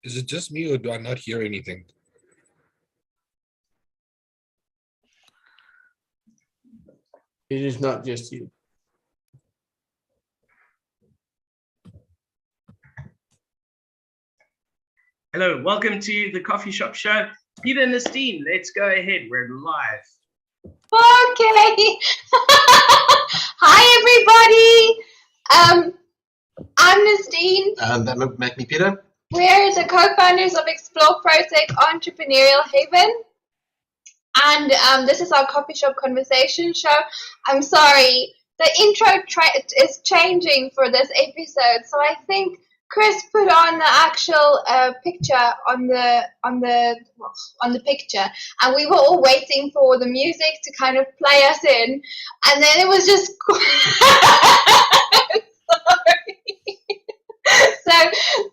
Is it just me or do I not hear anything? It is not just you. Hello, welcome to the Coffee Shop Show. Peter and Nastine, let's go ahead. We're live. Okay. Hi, everybody. I'm Nastine. And that make me Peter. We're the co-founders of Explore Protech Entrepreneurial Haven. And this is our coffee shop conversation show. I'm sorry, the intro is changing for this episode, so I think Chris put on the actual picture on the picture, and we were all waiting for the music to kind of play us in, and then it was just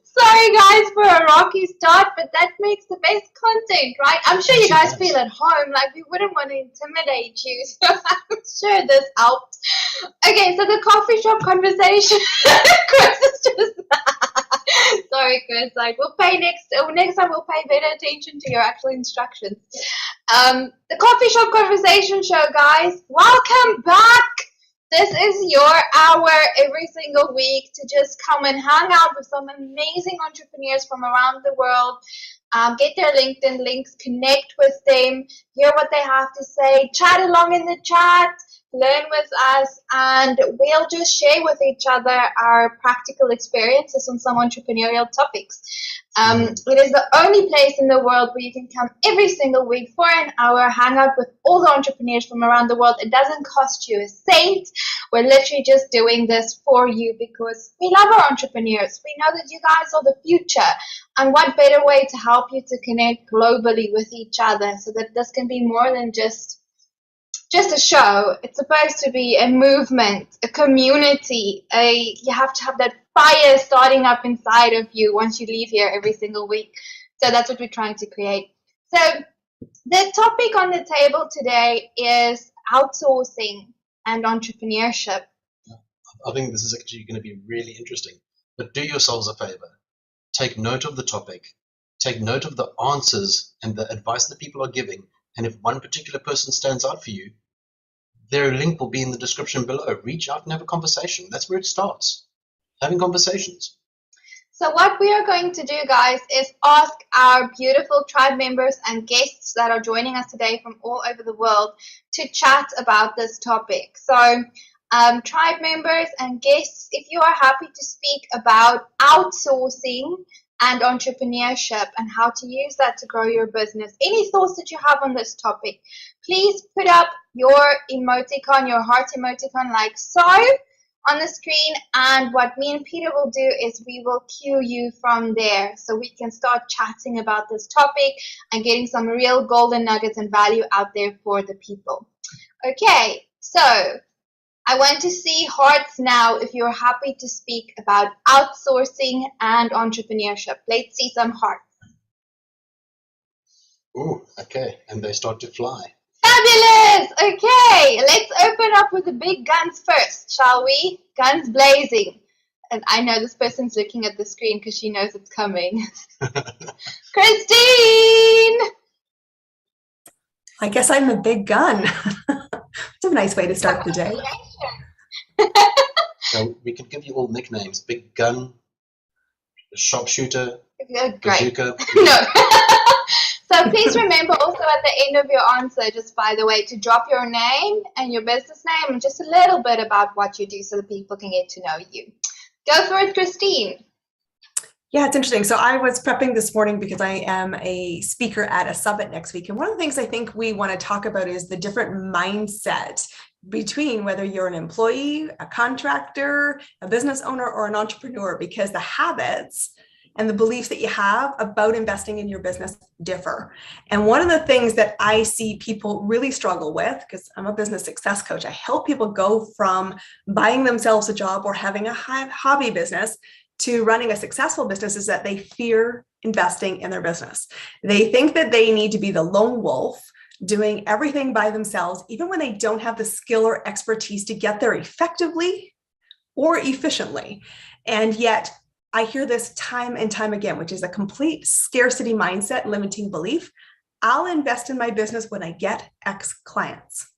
sorry guys for a rocky start, but that makes the best content, right? I'm sure you guys feel at home, like we wouldn't want to intimidate you, so I'm sure this helped. Okay, so the coffee shop conversation. Chris is just sorry, Chris. Like we'll pay next time. We'll pay better attention to your actual instructions. The coffee shop conversation show, guys. Welcome back. This is your hour every single week to just come and hang out with some amazing entrepreneurs from around the world. Get their LinkedIn links, connect with them, hear what they have to say, chat along in the chat, learn with us, and we'll just share with each other our practical experiences on some entrepreneurial topics. It is the only place in the world where you can come every single week for an hour, hang out with all the entrepreneurs from around the world. It doesn't cost you a cent. We're literally just doing this for you because we love our entrepreneurs. We know that you guys are the future. And what better way to help you to connect globally with each other so that this can be more than just a show. It's supposed to be a movement, a community. You have to have that fire starting up inside of you once you leave here every single week. So that's what we're trying to create. So the topic on the table today is outsourcing and entrepreneurship. I think this is actually going to be really interesting. But do yourselves a favor. Take note of the topic. Take note of the answers and the advice that people are giving. And if one particular person stands out for you, their link will be in the description below. Reach out and have a conversation. That's where it starts. Having conversations. So what we are going to do, guys, is ask our beautiful tribe members and guests that are joining us today from all over the world to chat about this topic. So tribe members and guests, if you are happy to speak about outsourcing and entrepreneurship and how to use that to grow your business, any thoughts that you have on this topic, please put up your emoticon, your heart emoticon like so on the screen, and what me and Peter will do is we will cue you from there so we can start chatting about this topic and getting some real golden nuggets and value out there for the people. Okay, so I want to see hearts now if you're happy to speak about outsourcing and entrepreneurship. Let's see some hearts. Ooh, okay. And they start to fly. Fabulous! Okay, let's open up with the big guns first, shall we? Guns blazing. And I know this person's looking at the screen because she knows it's coming. Christine! I guess I'm a big gun. It's a nice way to start the day. So we could give you all nicknames. Big Gun, Sharpshooter, Great. Bazooka. No. So please remember also at the end of your answer, just by the way, to drop your name and your business name and just a little bit about what you do so that people can get to know you. Go for it, Christine. Yeah, it's interesting. So I was prepping this morning because I am a speaker at a summit next week. And one of the things I think we want to talk about is the different mindset between whether you're an employee, a contractor, a business owner, or an entrepreneur, because the habits and the beliefs that you have about investing in your business differ. And one of the things that I see people really struggle with, because I'm a business success coach, I help people go from buying themselves a job or having a hobby business to running a successful business, is that they fear investing in their business. They think that they need to be the lone wolf doing everything by themselves, even when they don't have the skill or expertise to get there effectively or efficiently. And yet I hear this time and time again, which is a complete scarcity mindset, limiting belief. I'll invest in my business when I get X clients,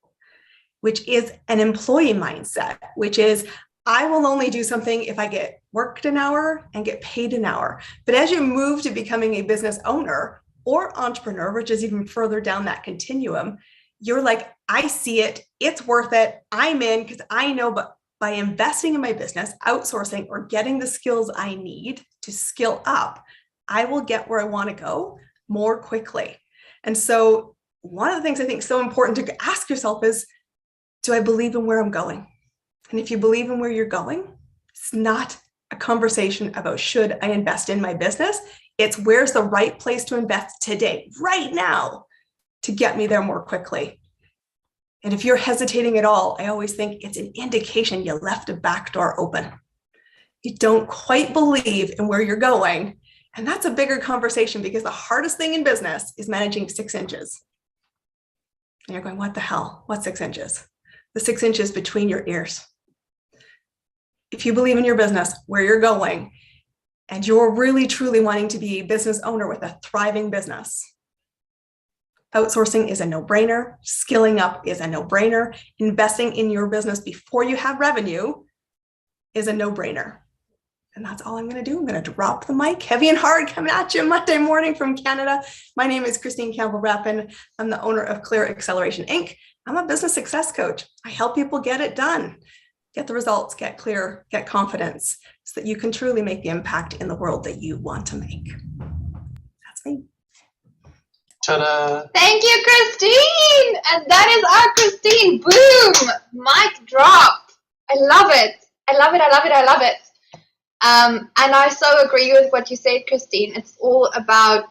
which is an employee mindset, which is I will only do something if I get worked an hour and get paid an hour. But as you move to becoming a business owner or entrepreneur, which is even further down that continuum, you're like, I see it, it's worth it, I'm in, because I know, but by investing in my business, outsourcing, or getting the skills I need to skill up, I will get where I want to go more quickly. And so one of the things I think is so important to ask yourself is, do I believe in where I'm going? And if you believe in where you're going, it's not a conversation about should I invest in my business? It's where's the right place to invest today, right now, to get me there more quickly. And if you're hesitating at all, I always think it's an indication you left a back door open. You don't quite believe in where you're going. And that's a bigger conversation, because the hardest thing in business is managing 6 inches. And you're going, what the hell? What's 6 inches? The 6 inches between your ears. If you believe in your business, where you're going, and you're really truly wanting to be a business owner with a thriving business, outsourcing is a no-brainer. Skilling up is a no-brainer. Investing in your business before you have revenue is a no-brainer. And that's all I'm going to do. I'm going to drop the mic heavy and hard, coming at you Monday morning from Canada. My name is Christine Campbell-Rappin. I'm the owner of Clear Acceleration Inc. I'm a business success coach. I help people get it done, get the results, get clear, get confidence, so that you can truly make the impact in the world that you want to make. That's me. Ta-da! Thank you, Christine. And that is our Christine. Boom. Mic drop. I love it. I love it. I love it. I love it. And I so agree with what you said, Christine. It's all about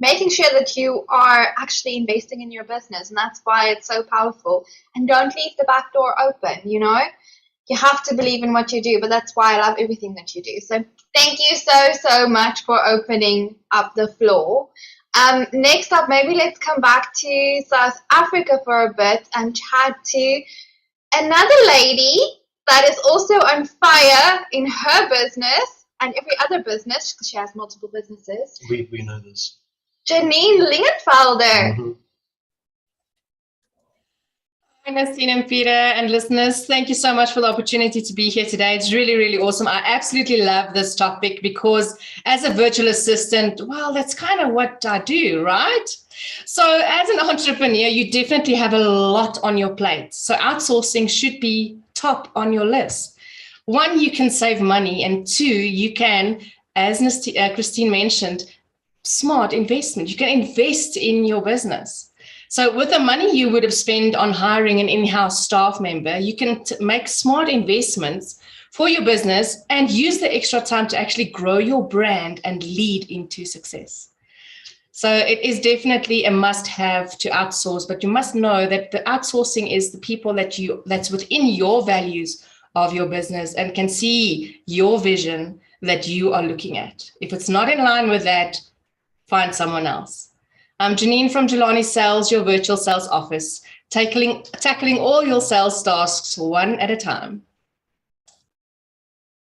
making sure that you are actually investing in your business. And that's why it's so powerful. And don't leave the back door open, you know. You have to believe in what you do. But that's why I love everything that you do. So thank you so much for opening up the floor. Next up, maybe let's come back to South Africa for a bit and chat to another lady that is also on fire in her business and every other business, because she has multiple businesses. We know this. Janine Lingenfelder. Mhm. Hi, Christine and Peter and listeners. Thank you so much for the opportunity to be here today. It's really, really awesome. I absolutely love this topic because as a virtual assistant, well, that's kind of what I do, right? So as an entrepreneur, you definitely have a lot on your plate. So outsourcing should be top on your list. 1, you can save money, and 2, you can, as Christine mentioned, smart investment. You can invest in your business. So with the money you would have spent on hiring an in-house staff member, you can make smart investments for your business and use the extra time to actually grow your brand and lead into success. So it is definitely a must-have to outsource, but you must know that the outsourcing is the people that's within your values of your business and can see your vision that you are looking at. If it's not in line with that, find someone else. I'm Janine from Jelani Sales, your virtual sales office, tackling all your sales tasks one at a time.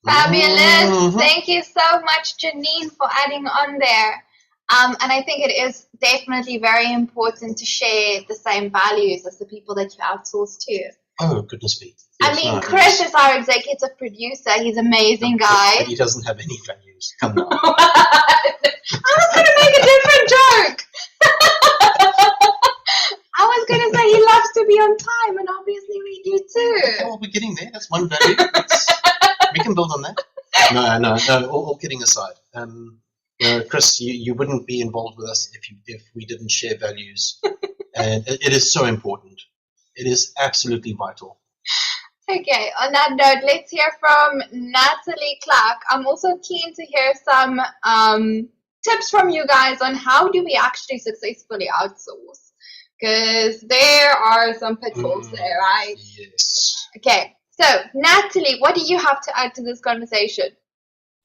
Fabulous. Mhm. Thank you so much, Janine, for adding on there. And I think it is definitely very important to share the same values as the people that you outsource to. Oh, goodness me. I Yes, mean, no, Chris yes. is our executive producer. He's an amazing But guy. he doesn't have any values. Come now. I was going to make a different joke. I was going to say he loves to be on time, and obviously we do too. Okay, well, we're getting there. That's one value. We can build on that. No. All kidding aside. Chris, you wouldn't be involved with us if we didn't share values. And it is so important. It is absolutely vital. Okay, on that note, let's hear from Natalie Clark. I'm also keen to hear some tips from you guys on how do we actually successfully outsource, because there are some pitfalls there, right? Yes. Okay, so Natalie, what do you have to add to this conversation?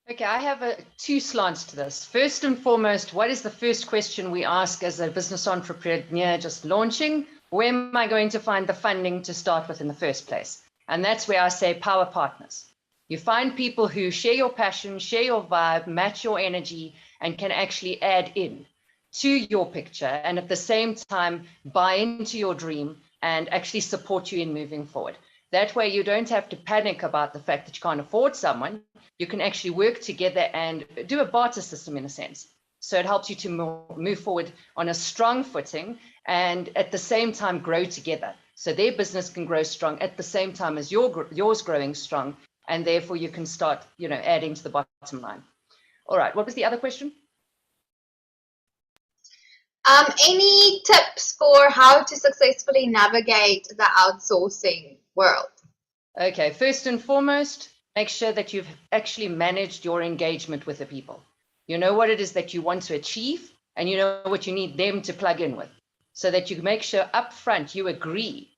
Okay, I have 2 slants to this. First and foremost, what is the first question we ask as a business entrepreneur just launching? Where am I going to find the funding to start with in the first place? And that's where I say power partners. You find people who share your passion, share your vibe, match your energy, and can actually add in to your picture, and at the same time buy into your dream and actually support you in moving forward. That way you don't have to panic about the fact that you can't afford someone. You can actually work together and do a barter system in a sense. So it helps you to move forward on a strong footing and at the same time grow together. So their business can grow strong at the same time as yours growing strong, and therefore you can start, adding to the bottom line. All right, what was the other question? Any tips for how to successfully navigate the outsourcing world? Okay, first and foremost, make sure that you've actually managed your engagement with the people. You know what it is that you want to achieve, and you know what you need them to plug in with, so that you make sure up front you agree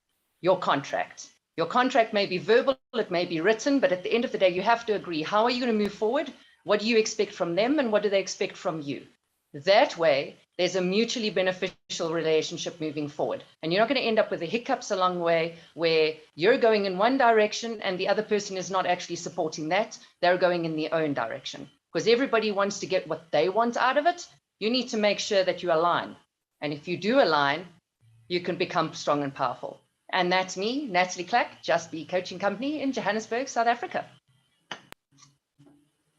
your contract. Your contract may be verbal, it may be written, but at the end of the day, you have to agree. How are you going to move forward? What do you expect from them, and what do they expect from you? That way, there's a mutually beneficial relationship moving forward. And you're not going to end up with the hiccups along the way where you're going in one direction and the other person is not actually supporting that. They're going in their own direction. Because everybody wants to get what they want out of it. You need to make sure that you align. And if you do align, you can become strong and powerful. And that's me, Natalie Clack, Just Be Coaching Company in Johannesburg, South Africa.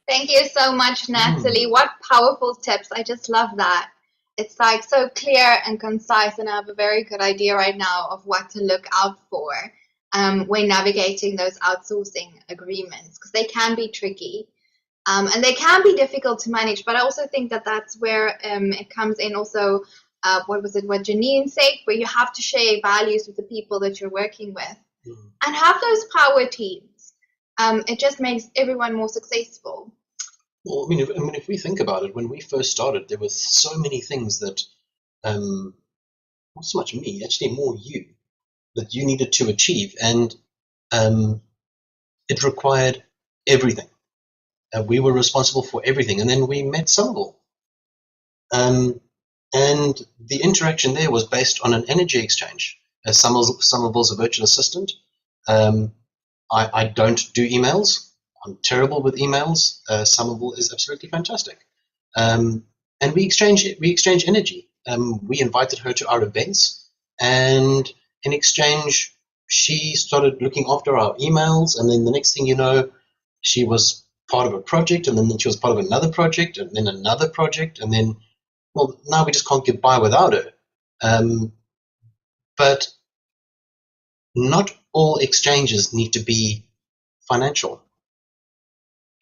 Thank you so much, Natalie. What powerful tips. I just love that. It's like so clear and concise, and I have a very good idea right now of what to look out for when navigating those outsourcing agreements, because they can be tricky and they can be difficult to manage. But I also think that that's where it comes in also, what Janine said, where you have to share values with the people that you're working with and have those power teams. It just makes everyone more successful. Well, if we think about it, when we first started, there were so many things that, not so much me, actually more you, that you needed to achieve, and it required everything. We were responsible for everything, and then we met Summable. And the interaction there was based on an energy exchange. Summable's a virtual assistant. I don't do emails. I'm terrible with emails. Summable is absolutely fantastic. And we exchange energy. We invited her to our events, and in exchange, she started looking after our emails. And then the next thing you know, she was part of a project, and then she was part of another project, and then another project, and then, well, now we just can't get by without her. But not all exchanges need to be financial.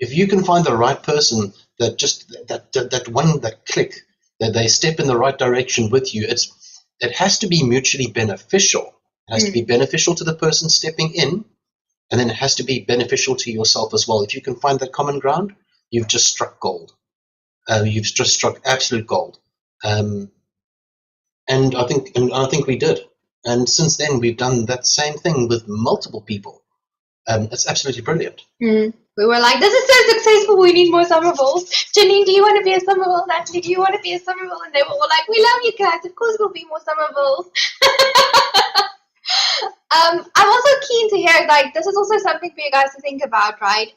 If you can find the right person that just that click, that they step in the right direction with you, it has to be mutually beneficial. It has to be beneficial to the person stepping in, and then it has to be beneficial to yourself as well. If you can find that common ground, you've just struck gold. You've just struck absolute gold. And I think we did. And since then, we've done that same thing with multiple people. It's absolutely brilliant. We were like, this is so successful, we need more Summerballs. Janine, do you want to be a Summerball? Natalie, do you want to be a Summerball? And they were all like, we love you guys, of course we'll be more Summerballs. I'm also keen to hear, like, this is also something for you guys to think about, right?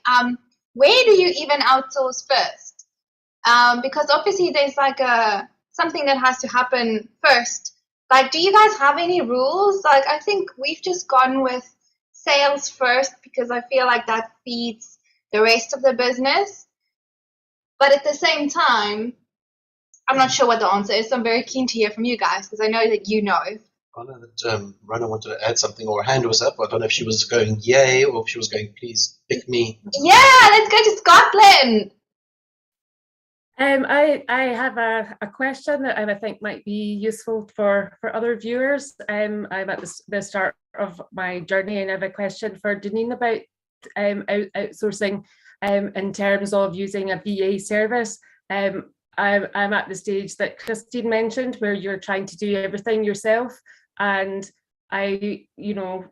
Where do you even outsource first? Because obviously there's like something that has to happen first. Like, do you guys have any rules? Like, I think we've just gone with sales first because I feel like that feeds the rest of the business. But at the same time, I'm not sure what the answer is. So I'm very keen to hear from you guys because I know that you know. I know that Rana wanted to add something, or her hand was up. I don't know if she was going yay or if she was going please pick me. Yeah, let's go to Scotland. I have a question that I think might be useful for other viewers. I'm at the start of my journey, and I have a question for Janine about outsourcing in terms of using a VA service. I'm at the stage that Christine mentioned, where you're trying to do everything yourself, and I,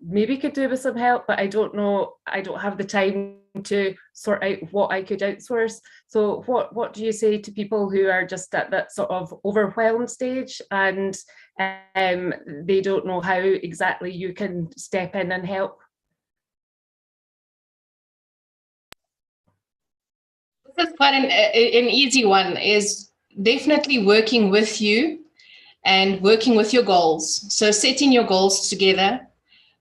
maybe could do with some help, but I don't know. I don't have the time to sort out what I could outsource. So what do you say to people who are just at that sort of overwhelmed stage and they don't know how exactly you can step in and help? This is quite an easy one, is definitely working with you and working with your goals. So setting your goals together,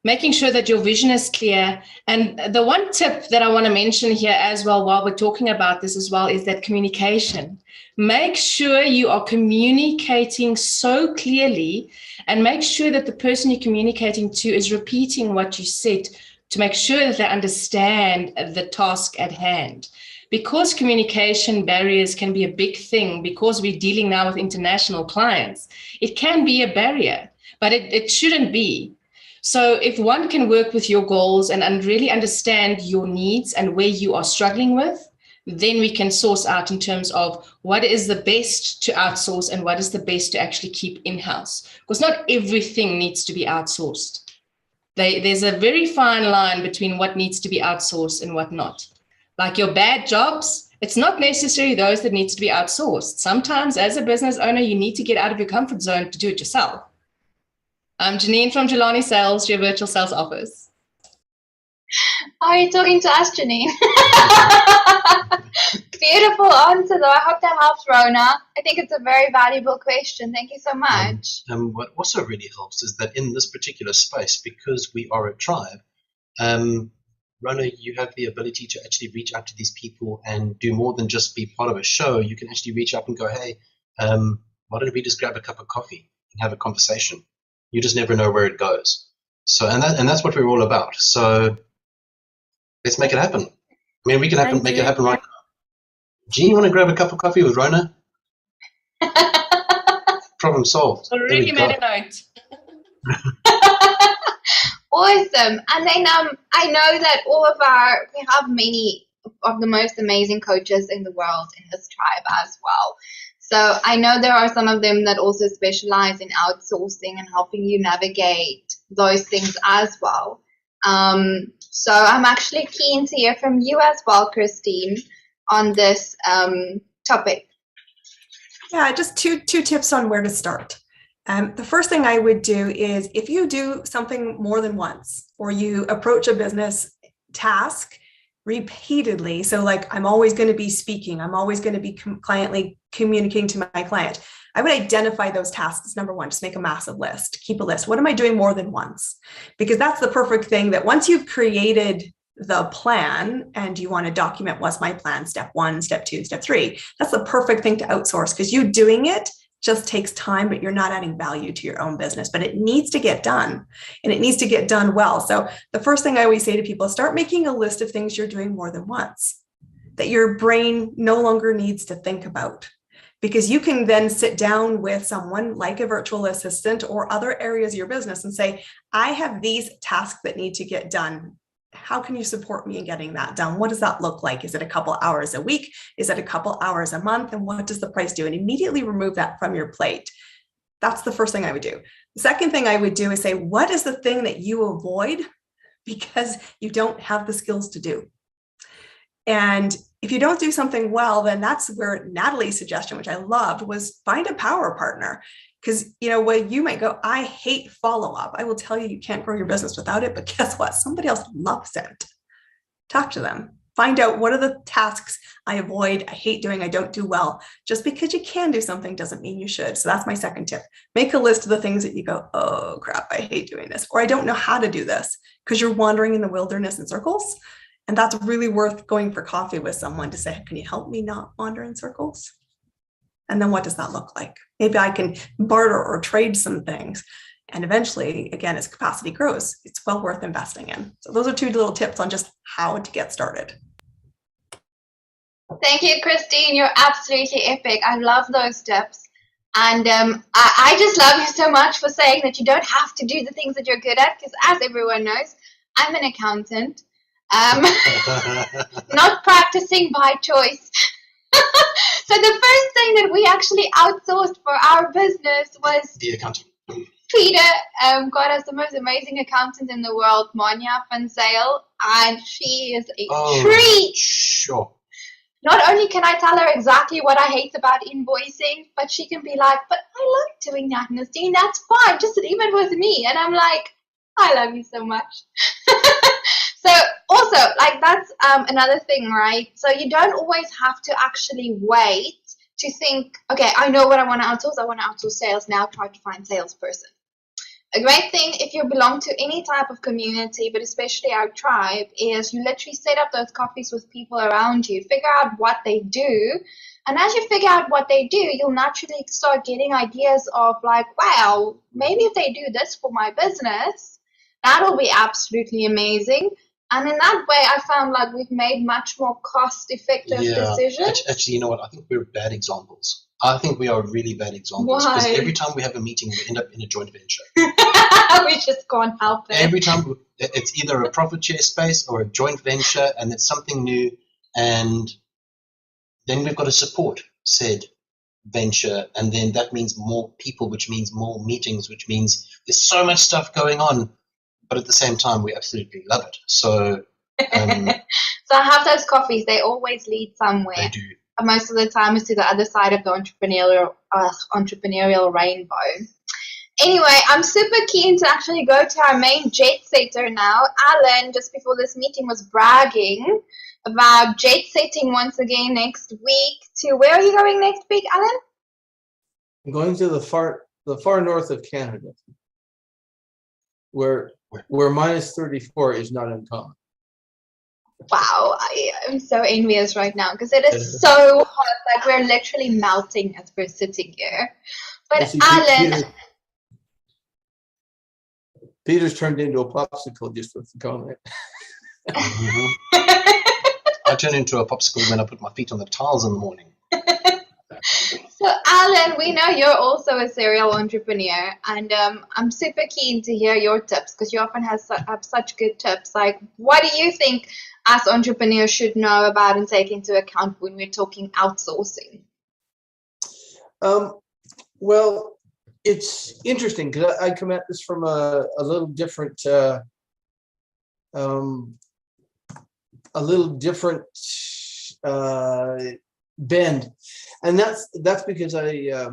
making sure that your vision is clear. And the one tip that I want to mention here as well, while we're talking about this as well, is that communication. Make sure you are communicating so clearly, and make sure that the person you're communicating to is repeating what you said, to make sure that they understand the task at hand. Because communication barriers can be a big thing, because we're dealing now with international clients, it can be a barrier, but it shouldn't be. So if one can work with your goals and really understand your needs and where you are struggling with, then we can source out in terms of what is the best to outsource and what is the best to actually keep in-house. Because not everything needs to be outsourced. There's a very fine line between what needs to be outsourced and what not. Like your bad jobs, it's not necessarily those that needs to be outsourced. Sometimes as a business owner, you need to get out of your comfort zone to do it yourself. I'm Janine from Jelani Sales, your virtual sales office. Are you talking to us, Janine? Beautiful answer, though. I hope that helps, Rona. I think it's a very valuable question. Thank you so much. What also really helps is that in this particular space, because we are a tribe, Rona, you have the ability to actually reach out to these people and do more than just be part of a show. You can actually reach up and go, hey, why don't we just grab a cup of coffee and have a conversation? You just never know where it goes. So, and that's what we're all about. So let's make it happen. I mean, we can make it happen right now. Jean, you want to grab a cup of coffee with Rona? Problem solved. Already made a note. Awesome. And then I know that we have many of the most amazing coaches in the world in this tribe as well. So I know there are some of them that also specialize in outsourcing and helping you navigate those things as well. So I'm actually keen to hear from you as well, Christine, on this topic. Yeah, just two tips on where to start. The first thing I would do is, if you do something more than once, or you approach a business task repeatedly, so like I'm always going to be speaking, I'm always going to be cliently communicating to my client, I would identify those tasks. Number one, just make a massive list, keep a list. What am I doing more than once? Because that's the perfect thing, that once you've created the plan and you want to document what's my plan, step 1, step 2, step 3, that's the perfect thing to outsource, because you doing it just takes time, but you're not adding value to your own business. But it needs to get done, and it needs to get done well. So the first thing I always say to people is, start making a list of things you're doing more than once, that your brain no longer needs to think about. Because you can then sit down with someone like a virtual assistant or other areas of your business and say, I have these tasks that need to get done. How can you support me in getting that done? What does that look like? Is it a couple hours a week? Is it a couple hours a month? And what does the price do? And immediately remove that from your plate. That's the first thing I would do. The second thing I would do is say, what is the thing that you avoid because you don't have the skills to do? And if you don't do something well, then that's where Natalie's suggestion, which I loved, was find a power partner. Because, when you might go, I hate follow-up. I will tell you, you can't grow your business without it. But guess what? Somebody else loves it. Talk to them. Find out, what are the tasks I avoid, I hate doing, I don't do well. Just because you can do something doesn't mean you should. So that's my second tip. Make a list of the things that you go, oh crap, I hate doing this. Or I don't know how to do this, because you're wandering in the wilderness in circles. And that's really worth going for coffee with someone to say, can you help me not wander in circles? And then what does that look like? Maybe I can barter or trade some things. And eventually, again, as capacity grows, it's well worth investing in. So those are 2 little tips on just how to get started. Thank you, Christine. You're absolutely epic. I love those tips. And I just love you so much for saying that you don't have to do the things that you're good at, because as everyone knows, I'm an accountant. Not practicing by choice. So the first thing that we actually outsourced for our business was the accountant. Peter got us the most amazing accountant in the world, Monia van Zale, and she is a treat. Sure. Not only can I tell her exactly what I hate about invoicing, but she can be like, but I like doing that, Christine, that's fine, just leave it with me. And I'm like, I love you so much. So Also, like that's another thing, right? So you don't always have to actually wait to think, okay, I know what I want to outsource. I want to outsource sales. Now try to find salesperson. A great thing if you belong to any type of community, but especially our tribe, is you literally set up those coffees with people around you, figure out what they do. And as you figure out what they do, you'll naturally start getting ideas of like, wow, maybe if they do this for my business, that'll be absolutely amazing. And in that way, I found like we've made much more cost-effective decisions. Actually, you know what? I think we're bad examples. I think we are really bad examples. Because every time we have a meeting, we end up in a joint venture. We just can't help it. Every time it's either a profit share space or a joint venture, and it's something new. And then we've got to support said venture. And then that means more people, which means more meetings, which means there's so much stuff going on. But at the same time, we absolutely love it. So, so I have those coffees. They always lead somewhere. They do. Most of the time, it's to the other side of the entrepreneurial rainbow. Anyway, I'm super keen to actually go to our main jet setter now. Alan, just before this meeting, was bragging about jet setting once again next week. To where are you going next week, Alan? I'm going to the far north of Canada, where minus 34 is not uncommon. Wow, I am so envious right now because it is so hot. Like we're literally melting as we're sitting here. But Alan, Peter's turned into a popsicle just with the comment. I turn into a popsicle when I put my feet on the tiles in the morning. So Alan, we know you're also a serial entrepreneur, and I'm super keen to hear your tips because you often have such good tips. Like, what do you think us entrepreneurs should know about and take into account when we're talking outsourcing? Well, it's interesting because I come at this from a little different bend, and that's because I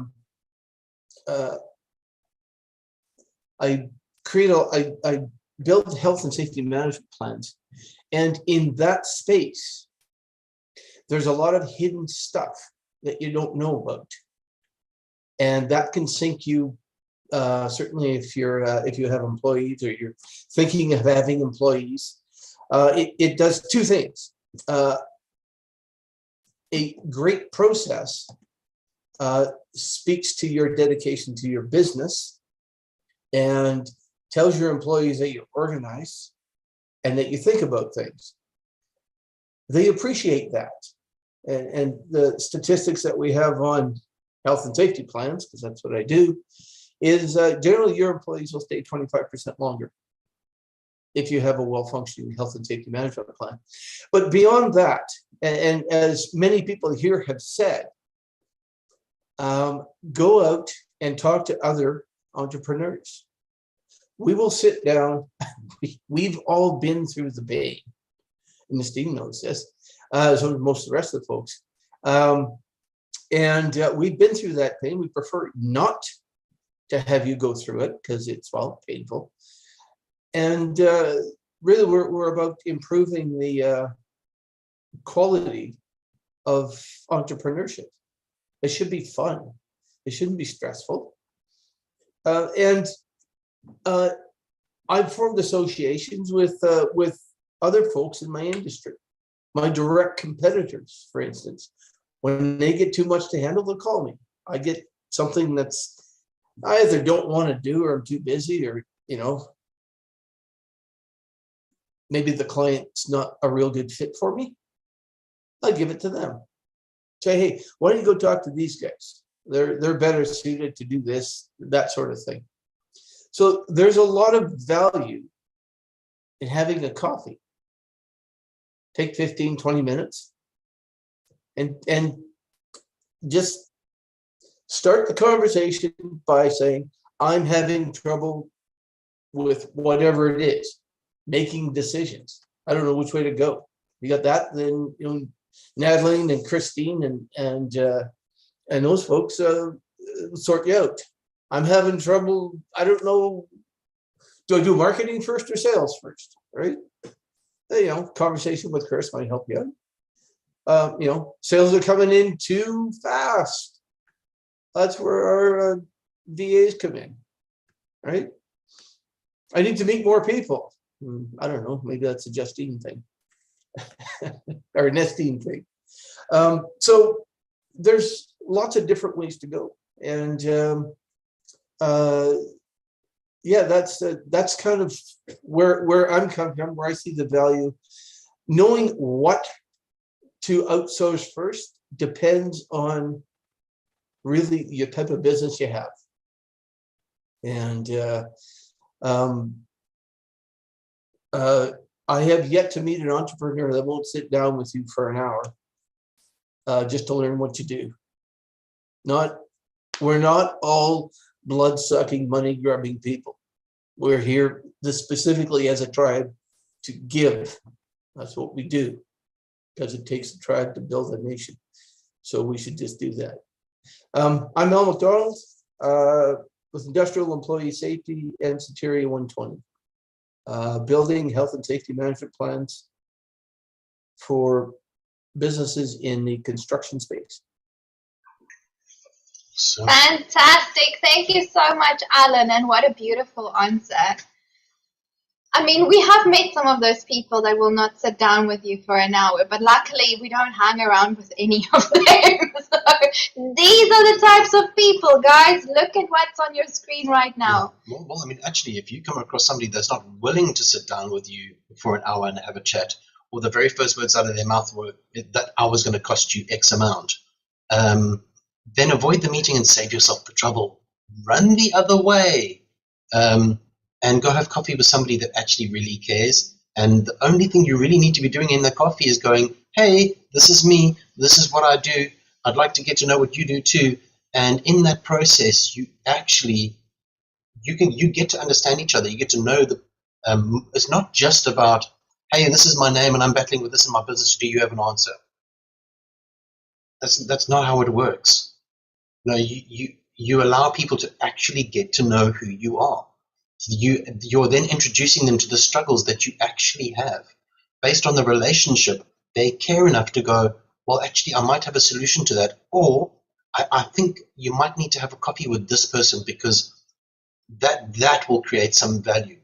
build health and safety management plans, and in that space, there's a lot of hidden stuff that you don't know about, and that can sink you. Certainly, if you have employees or you're thinking of having employees, it does two things. A great process speaks to your dedication to your business and tells your employees that you're organized and that you think about things. They appreciate that. And the statistics that we have on health and safety plans, because that's what I do, is generally your employees will stay 25% longer if you have a well-functioning health and safety management plan. But beyond that, and as many people here have said, go out and talk to other entrepreneurs. We will sit down. We've all been through the Bay, and the Steve knows this, so do most of the rest of the folks. And we've been through that pain. We prefer not to have you go through it because it's, well, painful. And really, we're about improving the quality of entrepreneurship. It should be fun. It shouldn't be stressful. And I've formed associations with other folks in my industry. My direct competitors, for instance, when they get too much to handle, they'll call me. I get something that's I either don't want to do or I'm too busy, or maybe the client's not a real good fit for me. I'll give it to them. Say, hey, why don't you go talk to these guys? They're better suited to do this, that sort of thing. So there's a lot of value in having a coffee. Take 15, 20 minutes and just start the conversation by saying, I'm having trouble with whatever it is, making decisions. I don't know which way to go. You got that? Then Natalie and Christine and those folks sort you out. I'm having trouble. I don't know. Do I do marketing first or sales first? Right? conversation with Chris might help you out. Sales are coming in too fast. That's where our VAs come in, right? I need to meet more people. I don't know, maybe that's a Justine thing or a Nestine thing. So there's lots of different ways to go. And that's kind of where I'm coming from, where I see the value. Knowing what to outsource first depends on really your type of business you have. And I have yet to meet an entrepreneur that won't sit down with you for an hour just to learn what you do. We're not all blood-sucking, money-grubbing people. We're here specifically as a tribe to give. That's what we do, because it takes a tribe to build a nation. So we should just do that. I'm Mel McDonald with Industrial Employee Safety and Centuria 120. Building health and safety management plans for businesses in the construction space. Fantastic. Thank you so much, Alan. And what a beautiful answer. I mean, we have met some of those people that will not sit down with you for an hour, but luckily we don't hang around with any of them. So these are the types of people, guys. Look at what's on your screen right now. Yeah. Well, I mean, actually, if you come across somebody that's not willing to sit down with you for an hour and have a chat, or the very first words out of their mouth were, that hour is going to cost you X amount, then avoid the meeting and save yourself the trouble. Run the other way. And go have coffee with somebody that actually really cares. And the only thing you really need to be doing in the coffee is going, hey, this is me. This is what I do. I'd like to get to know what you do too. And in that process, you get to understand each other. You get to know it's not just about, hey, this is my name and I'm battling with this in my business. Do you have an answer? That's not how it works. No, you allow people to actually get to know who you are. You're then introducing them to the struggles that you actually have. Based on the relationship, they care enough to go, well, actually, I might have a solution to that. Or I think you might need to have a coffee with this person because that will create some value.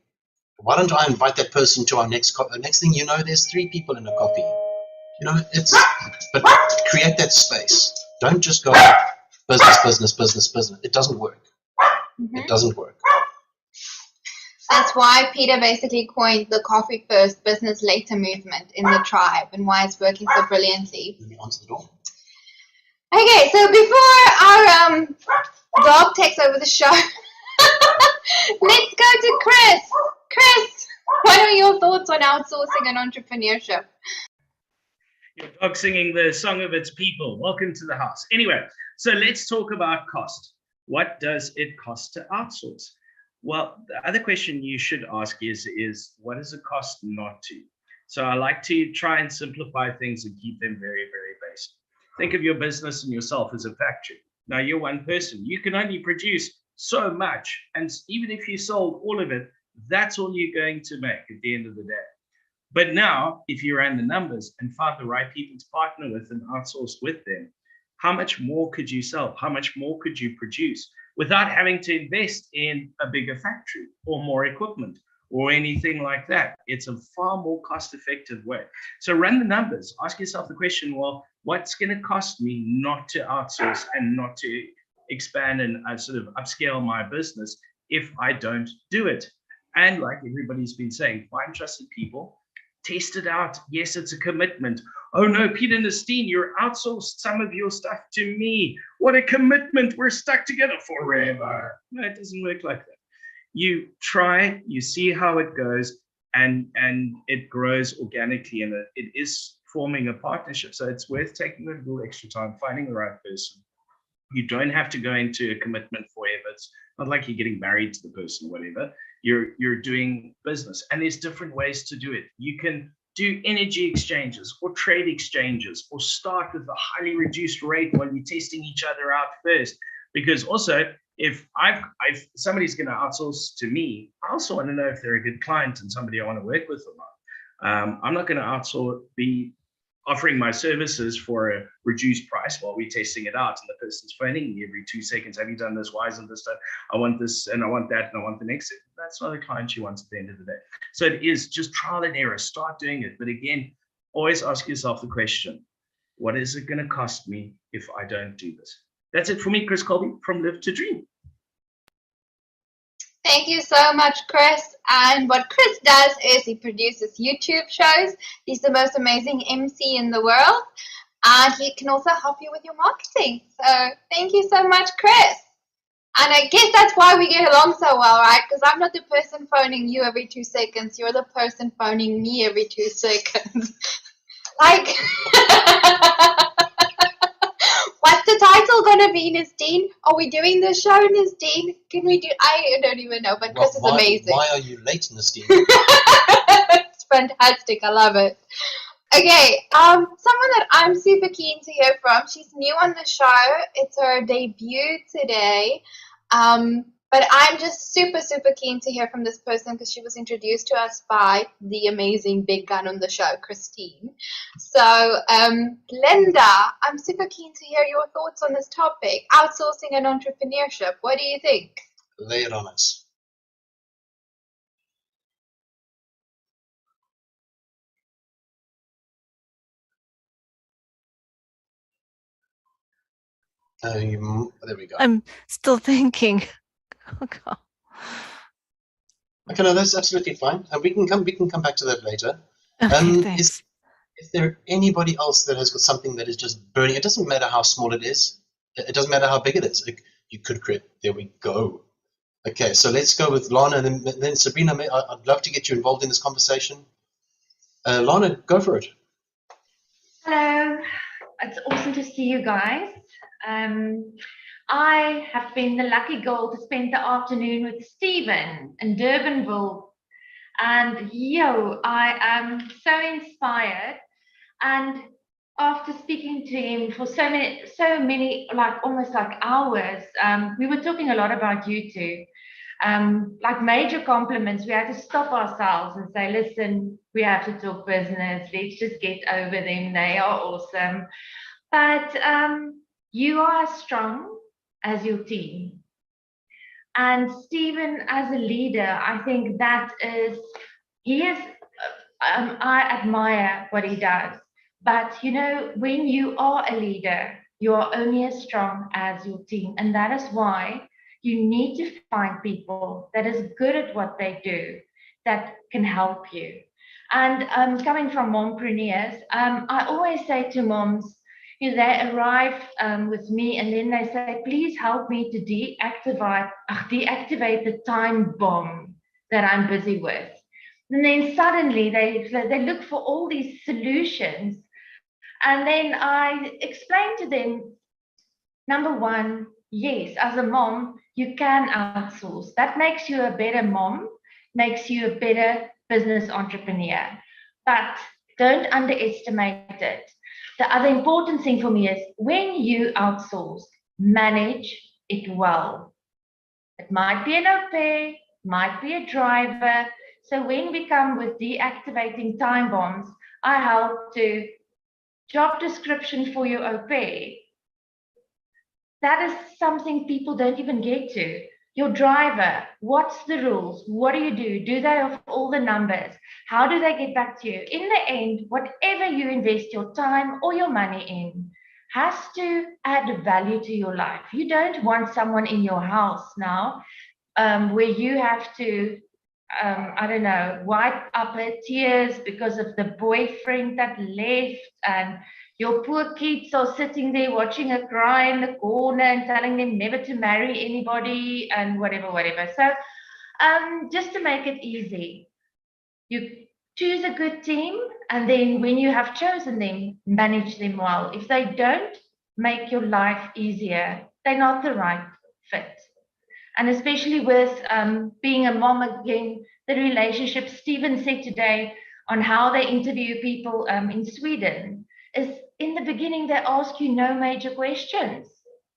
Why don't I invite that person to our next coffee? Next thing you know, there's 3 people in a coffee. But create that space. Don't just go business. It doesn't work. Mm-hmm. It doesn't work. That's why Peter basically coined the coffee first, business later movement in the tribe, and why it's working so brilliantly. Let me answer the door. Okay, so before our dog takes over the show, let's go to Chris. Chris, what are your thoughts on outsourcing and entrepreneurship? Your dog singing the song of its people. Welcome to the house. Anyway, so let's talk about cost. What does it cost to outsource? Well, the other question you should ask is what does it cost not to? So I like to try and simplify things and keep them very, very basic. Think of your business and yourself as a factory. Now you're one person. You can only produce so much. And even if you sold all of it, that's all you're going to make at the end of the day. But now, if you ran the numbers and found the right people to partner with and outsource with them, how much more could you sell? How much more could you produce without having to invest in a bigger factory or more equipment or anything like that? It's a far more cost-effective way. So run the numbers. Ask yourself the question, well, what's going to cost me not to outsource and not to expand and sort of upscale my business if I don't do it? And like everybody's been saying, find trusted people, test it out. Yes, it's a commitment. Oh no, Peter and Nestine, you're outsourced some of your stuff to me. What a commitment. We're stuck together forever. No, it doesn't work like that. You try, you see how it goes, and it grows organically, and it is forming a partnership. So it's worth taking a little extra time, finding the right person. You don't have to go into a commitment forever. It's not like you're getting married to the person or whatever. You're doing business, and there's different ways to do it. You can do energy exchanges or trade exchanges, or start with a highly reduced rate while you're testing each other out first. Because also, if somebody's going to outsource to me, I also want to know if they're a good client and somebody I want to work with or not. I'm not going to be offering my services for a reduced price while we're testing it out, and the person's phoning me every 2 seconds. Have you done this? Why isn't this done? I want this, and I want that, and I want the next. That's not a client you want at the end of the day. So it is just trial and error. Start doing it. But again, always ask yourself the question, what is it going to cost me if I don't do this? That's it for me, Chris Colby from Live to Dream. Thank you so much, Chris. And what Chris does is he produces YouTube shows. He's the most amazing MC in the world. And he can also help you with your marketing. So thank you so much, Chris. And I guess that's why we get along so well, right? Because I'm not the person phoning you every 2 seconds. You're the person phoning me every 2 seconds. Like, what's the title gonna be, Nistine? Are we doing the show, Nistine? Can we do? I don't even know, but Chris is amazing. Why are you late, Nistine? It's fantastic. I love it. Okay, someone that I'm super keen to hear from. She's new on the show. It's her debut today. But I'm just super, super keen to hear from this person because she was introduced to us by the amazing big gun on the show, Christine. So, Linda, I'm super keen to hear your thoughts on this topic, outsourcing and entrepreneurship. What do you think? Lay it on us. There we go. I'm still thinking. Oh, God. Okay, no, that's absolutely fine. We can come back to that later. Okay, thanks. Is there anybody else that has got something that is just burning? It doesn't matter how small it is. It doesn't matter how big it is. You could create. There we go. Okay, so let's go with Lana, and then Sabrina. I'd love to get you involved in this conversation. Lana, go for it. Hello, it's awesome to see you guys. I have been the lucky girl to spend the afternoon with Stephen in Durbanville, and I am so inspired. And after speaking to him for so many, like almost like hours, we were talking a lot about you two. Like major compliments. We had to stop ourselves and say, listen, we have to talk business. Let's just get over them. They are awesome. But you are as strong as your team. And Stephen, as a leader, I think I admire what he does. But, when you are a leader, you are only as strong as your team. And that is why you need to find people that is good at what they do, that can help you. And coming from mompreneurs, I always say to moms, they arrive with me and then they say, please help me to deactivate the time bomb that I'm busy with. And then suddenly they look for all these solutions. And then I explain to them, number one, yes, as a mom, you can outsource. That makes you a better mom, makes you a better business entrepreneur. But don't underestimate it. The other important thing for me is when you outsource, manage it well. It might be an au pair, might be a driver. So when we come with deactivating time bombs, I help to job description for your au pair. That is something people don't even get to. Your driver, what's the rules? What do? Do they have all the numbers? How do they get back to you? In the end, whatever you invest your time or your money in has to add value to your life. You don't want someone in your house now where you have to, wipe up her tears because of the boyfriend that left, and your poor kids are sitting there watching her cry in the corner and telling them never to marry anybody and whatever. So just to make it easy, you choose a good team, and then when you have chosen them, manage them well. If they don't make your life easier, they're not the right fit. And especially with being a mom again, the relationship Stephen said today on how they interview people in Sweden is in the beginning, they ask you no major questions.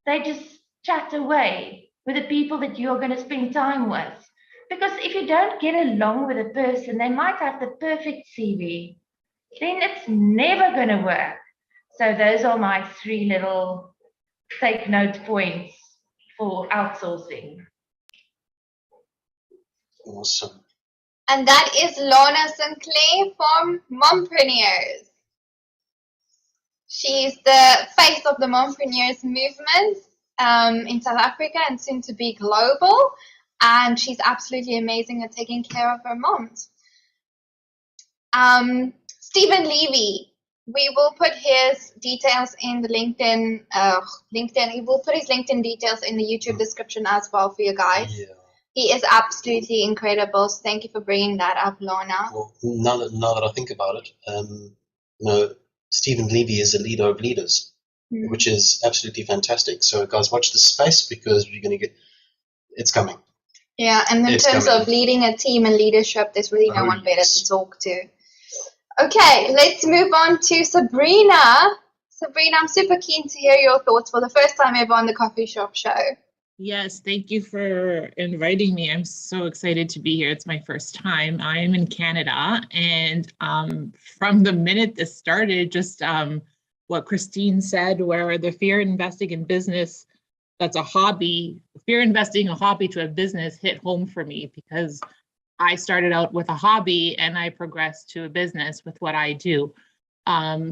They just chat away with the people that you're going to spend time with. Because if you don't get along with a person, they might have the perfect CV, then it's never going to work. So those are my 3 little take note points for outsourcing. Awesome. And that is Lorna Sinclair from Mompreneurs. She's the face of the Mompreneurs movement in South Africa and soon to be global. And she's absolutely amazing at taking care of her moms. Stephen Levy, we will put his details in the LinkedIn. He will put his LinkedIn details in the YouTube description as well for you guys. Yeah. He is absolutely incredible. So thank you for bringing that up, Lorna. Well, now that I think about it, Stephen Levy is a leader of leaders, which is absolutely fantastic. So guys, watch this space because we're going to it's coming. Yeah, and in terms of leading a team and leadership, there's really no one better to talk to. Okay, let's move on to Sabrina. Sabrina, I'm super keen to hear your thoughts for the first time ever on the Coffee Shop Show. Yes, thank you for inviting me. I'm so excited to be here. It's my first time. I am in Canada, and from the minute this started, just what Christine said, where the fear investing in business, that's a hobby, fear investing a hobby to a business hit home for me because I started out with a hobby and I progressed to a business with what I do.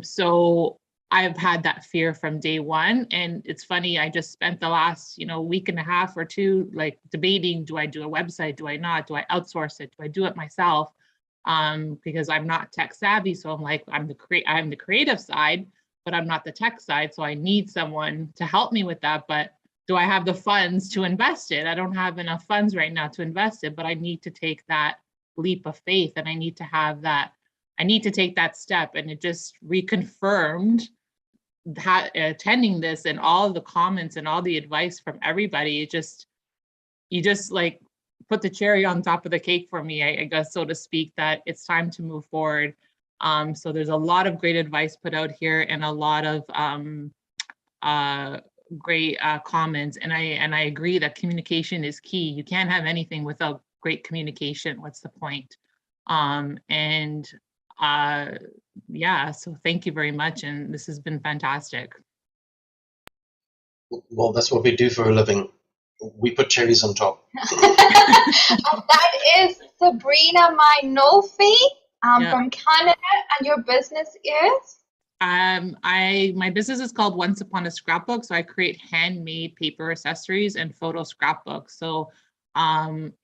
So I've had that fear from day one. And it's funny, I just spent the last, week and a half or two, like debating, do I do a website? Do I not? Do I outsource it? Do I do it myself? Because I'm not tech savvy. So I'm like, I'm the creative side, but I'm not the tech side. So I need someone to help me with that. But do I have the funds to invest it? I don't have enough funds right now to invest it, but I need to take that leap of faith and I need to take that step. And it just reconfirmed that attending this and all the comments and all the advice from everybody, you just like put the cherry on top of the cake for me, I guess, so to speak, that it's time to move forward. So there's a lot of great advice put out here and a lot of great comments. And I agree that communication is key. You can't have anything without great communication. What's the point? Yeah, so thank you very much. And this has been fantastic. Well, that's what we do for a living. We put cherries on top. And that is Sabrina Mainolfi from Canada. And your business is? My business is called Once Upon a Scrapbook. So I create handmade paper accessories and photo scrapbooks. So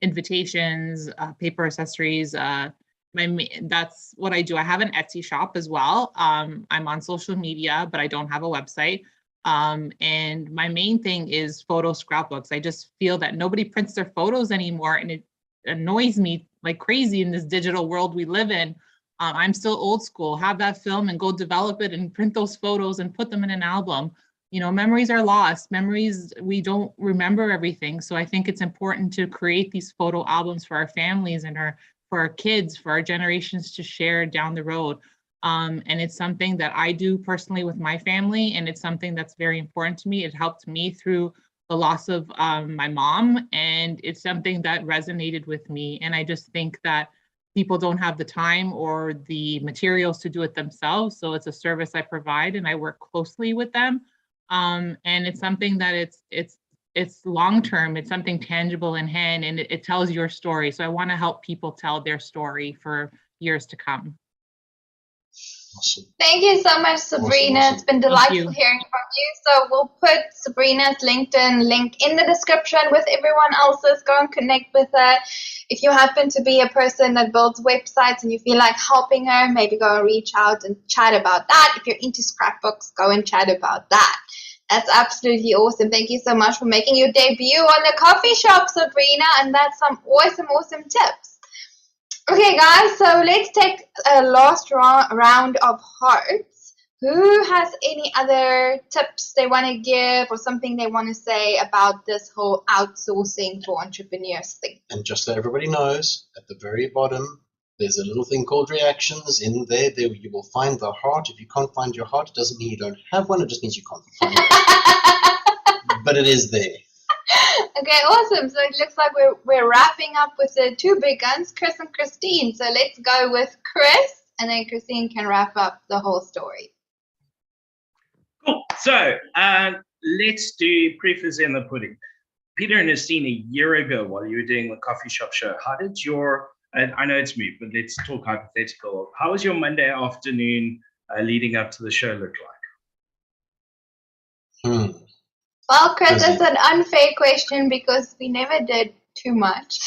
invitations, paper accessories, that's what I do. I have an Etsy shop as well. I'm on social media, but I don't have a website. And my main thing is photo scrapbooks. I just feel that nobody prints their photos anymore, and it annoys me like crazy in this digital world we live in. I'm still old school. Have that film and go develop it and print those photos and put them in an album. Memories are lost. Memories, we don't remember everything. So I think it's important to create these photo albums for our families and for our kids, for our generations to share down the road. And it's something that I do personally with my family, and it's something that's very important to me. It helped me through the loss of my mom, and it's something that resonated with me. And I just think that people don't have the time or the materials to do it themselves. So it's a service I provide, and I work closely with them. And it's something that it's long-term, it's something tangible in hand, and it tells your story. So I want to help people tell their story for years to come. Awesome. Thank you so much, Sabrina. Awesome. It's been delightful hearing from you. So we'll put Sabrina's LinkedIn link in the description with everyone else's. Go and connect with her. If you happen to be a person that builds websites and you feel like helping her, maybe go and reach out and chat about that. If you're into scrapbooks, go and chat about that. That's absolutely awesome. Thank you so much for making your debut on the coffee shop, Sabrina. And that's some awesome tips. Okay, guys, so let's take a last round of hearts. Who has any other tips they want to give or something they want to say about this whole outsourcing for entrepreneurs thing? And just so everybody knows, at the very bottom, there's a little thing called reactions. In there you will find the heart. If you can't find your heart, it doesn't mean you don't have one. It just means you can't find it. But it is there. Okay, awesome. So it looks like we're wrapping up with the two big guns, Chris and Christine. So let's go with Chris, and then Christine can wrap up the whole story. Cool. So let's do proof is in the pudding. Peter and Christine, a year ago, while you were doing the coffee shop show, how did your, and I know it's me, but let's talk hypothetical. How was your Monday afternoon leading up to the show look like? Well, Chris, it's an unfair question because we never did too much.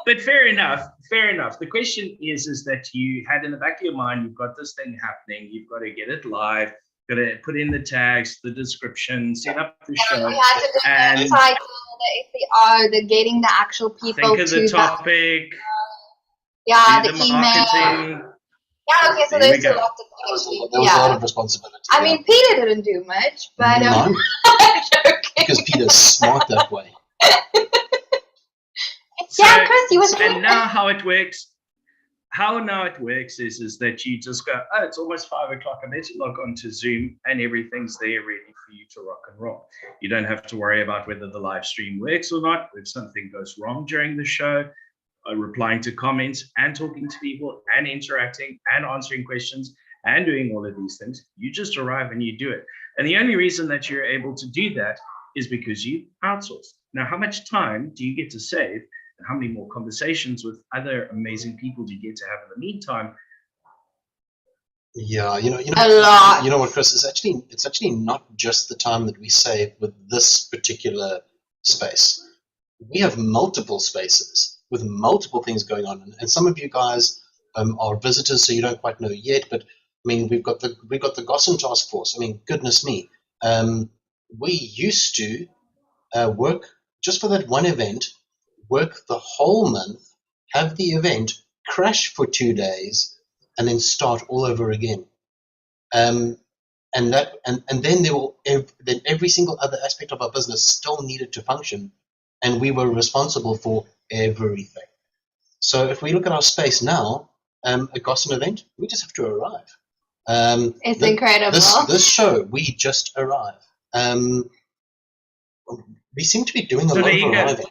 But fair enough. Fair enough. The question is that you had in the back of your mind, you've got this thing happening, you've got to get it live, got to put in the tags, the description, set up the show. We had to do the title, the SEO, the getting the actual people think of the topic. The email. Marketing. Yeah, okay, so there's a lot of things. There was a lot of responsibility. I mean, Peter didn't do much, but no, because Peter's smart that way. So, yeah, Chris, you was. And now how it works is that you just go, oh, it's almost 5 o'clock. I better log on to Zoom, and everything's there ready for you to rock and roll. You don't have to worry about whether the live stream works or not. If something goes wrong during the show, replying to comments and talking to people and interacting and answering questions and doing all of these things, you just arrive and you do it. And the only reason that you're able to do that is because you outsource. Now, how much time do you get to save? And how many more conversations with other amazing people do you get to have in the meantime? Yeah, you know, a lot. You know what, Chris? It's actually not just the time that we save with this particular space. We have multiple spaces with multiple things going on, and some of you guys are visitors, so you don't quite know yet. But I mean, we've got the Gossan Task Force. I mean, goodness me, we used to work just for that one event. Work the whole month, have the event, crash for 2 days, and then start all over again. And then then every single other aspect of our business still needed to function, and we were responsible for everything. So if we look at our space now, a Gossan event, we just have to arrive. It's incredible. This show, we just arrive. We seem to be doing a lot of arriving.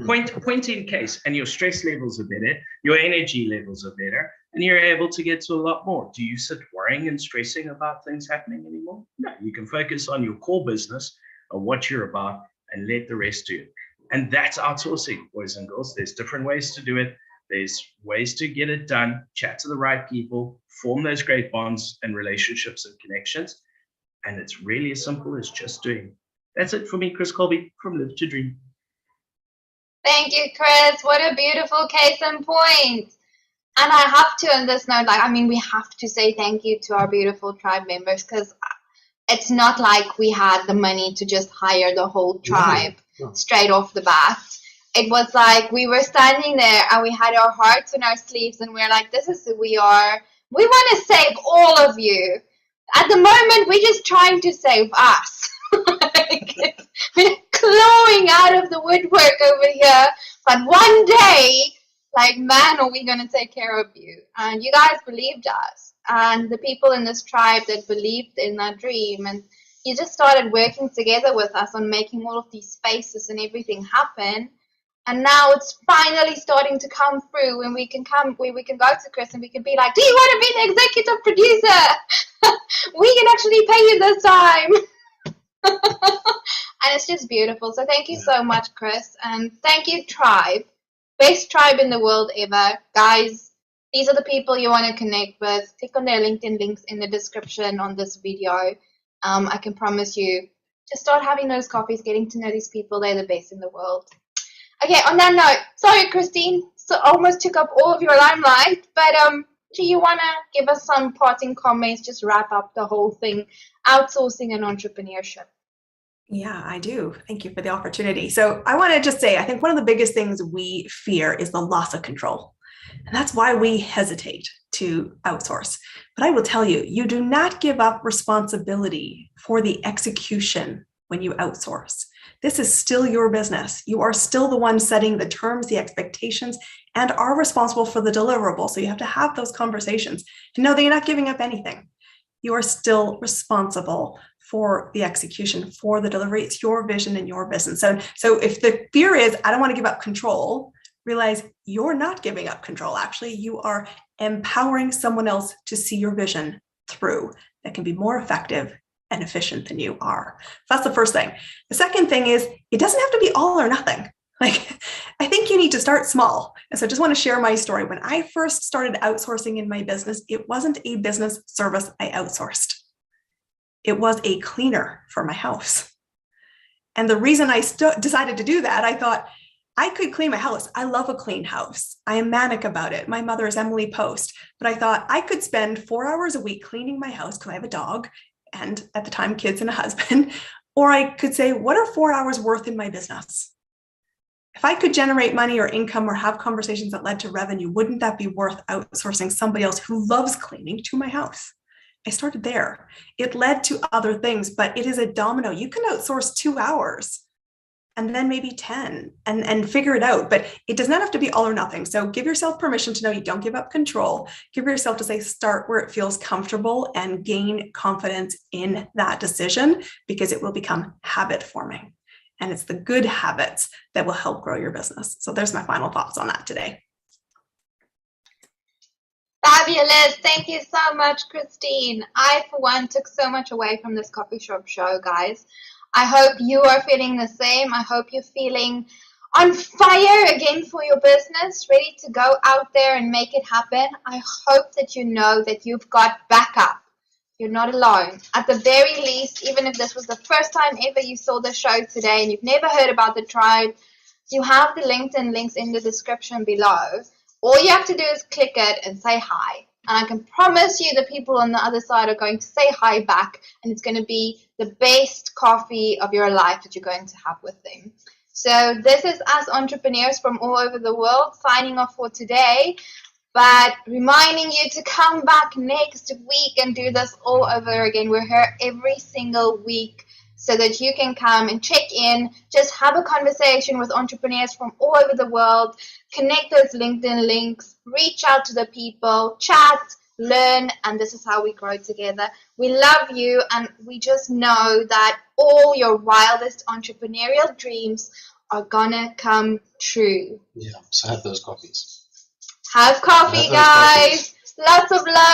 Point in case, and your stress levels are better, your energy levels are better, and you're able to get to a lot more. Do you sit worrying and stressing about things happening anymore? No, you can focus on your core business, on what you're about, and let the rest do it. And that's outsourcing, boys and girls. There's different ways to do it. There's ways to get it done, chat to the right people, form those great bonds and relationships and connections. And it's really as simple as just doing. That's it for me, Chris Colby from Live to Dream. Thank you, Chris. What a beautiful case in point. And I have to, on this note, we have to say thank you to our beautiful tribe members, because it's not like we had the money to just hire the whole tribe straight off the bat. It was like we were standing there and we had our hearts in our sleeves and we're like, this is who we are. We want to save all of you. At the moment, we're just trying to save us. We're clawing out of the woodwork over here, but one day, man, are we going to take care of you? And you guys believed us, and the people in this tribe that believed in that dream, and you just started working together with us on making all of these spaces and everything happen. And now it's finally starting to come through, and we can go to Chris and we can be like, do you want to be the executive producer? We can actually pay you this time. And it's just beautiful. So thank you so much, Chris. And thank you, tribe. Best tribe in the world ever. Guys, these are the people you want to connect with. Click on their LinkedIn links in the description on this video. I can promise you, just start having those coffees, getting to know these people. They're the best in the world. Okay, on that note, sorry, Christine, so almost took up all of your limelight, but do you want to give us some parting comments, just wrap up the whole thing, outsourcing and entrepreneurship? Yeah, I do. Thank you for the opportunity. So I want to just say, I think one of the biggest things we fear is the loss of control. And that's why we hesitate to outsource. But I will tell you, you do not give up responsibility for the execution when you outsource. This is still your business. You are still the one setting the terms, the expectations, and are responsible for the deliverable. So you have to have those conversations to know that you're not giving up anything. you are still responsible for the execution, for the delivery. It's your vision and your business. So if the fear is, I don't want to give up control, realize you're not giving up control. Actually, you are empowering someone else to see your vision through that can be more effective and efficient than you are. So that's the first thing. The second thing is, it doesn't have to be all or nothing. Like, I think you need to start small. And so I just want to share my story. When I first started outsourcing in my business, it wasn't a business service I outsourced. It was a cleaner for my house. And the reason I decided to do that, I thought I could clean my house. I love a clean house. I am manic about it. My mother is Emily Post. But I thought I could spend 4 hours a week cleaning my house because I have a dog and at the time kids and a husband. Or I could say, what are 4 hours worth in my business? If I could generate money or income or have conversations that led to revenue, wouldn't that be worth outsourcing somebody else who loves cleaning to my house? I started there. It led to other things, but it is a domino. You can outsource 2 hours and then maybe 10 and figure it out, but it does not have to be all or nothing. So give yourself permission to know you don't give up control. Give yourself to say, start where it feels comfortable and gain confidence in that decision, because it will become habit forming. And it's the good habits that will help grow your business. So there's my final thoughts on that today. Fabulous. Thank you so much, Christine. I, for one, took so much away from this coffee shop show, guys. I hope you are feeling the same. I hope you're feeling on fire again for your business, ready to go out there and make it happen. I hope that you know that you've got backup. You're not alone. At the very least, even if this was the first time ever you saw the show today and you've never heard about the tribe, you have the LinkedIn links in the description below. All you have to do is click it and say hi. And I can promise you the people on the other side are going to say hi back, and it's going to be the best coffee of your life that you're going to have with them. So this is us entrepreneurs from all over the world signing off for today, but reminding you to come back next week and do this all over again. We're here every single week so that you can come and check in, just have a conversation with entrepreneurs from all over the world, connect those LinkedIn links, reach out to the people, chat, learn, and this is how we grow together. We love you, and we just know that all your wildest entrepreneurial dreams are gonna come true. Yeah, so have those coffees. Have coffee, guys. Lots of love.